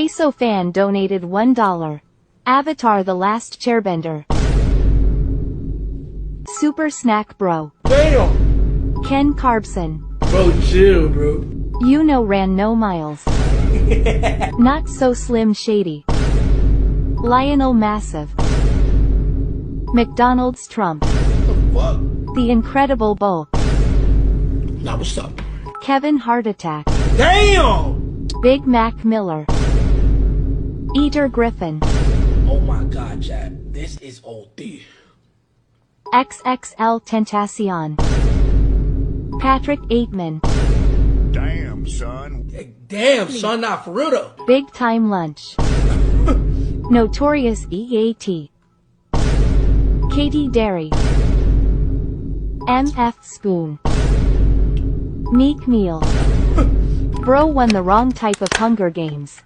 Queso fan donated $1. Avatar the Last Chairbender. Super Snack Bro. Damn! Ken Carbson. Bro, chill, bro. You know ran no miles. Not so Slim Shady. Lionel Massive. McDonald's Trump. What? The Incredible Bulk. Now what's up? Kevin Heart Attack. Damn! Big Mac Miller. Eater Griffin. Oh my god, Chad. This is OD. XXL Tentacion. Patrick Aitman. Damn, son. Hey, damn, son, not for real though. Big Time Lunch. Notorious EAT. Katie Derry. MF Spoon. Meek Meal. Bro won the wrong type of Hunger Games.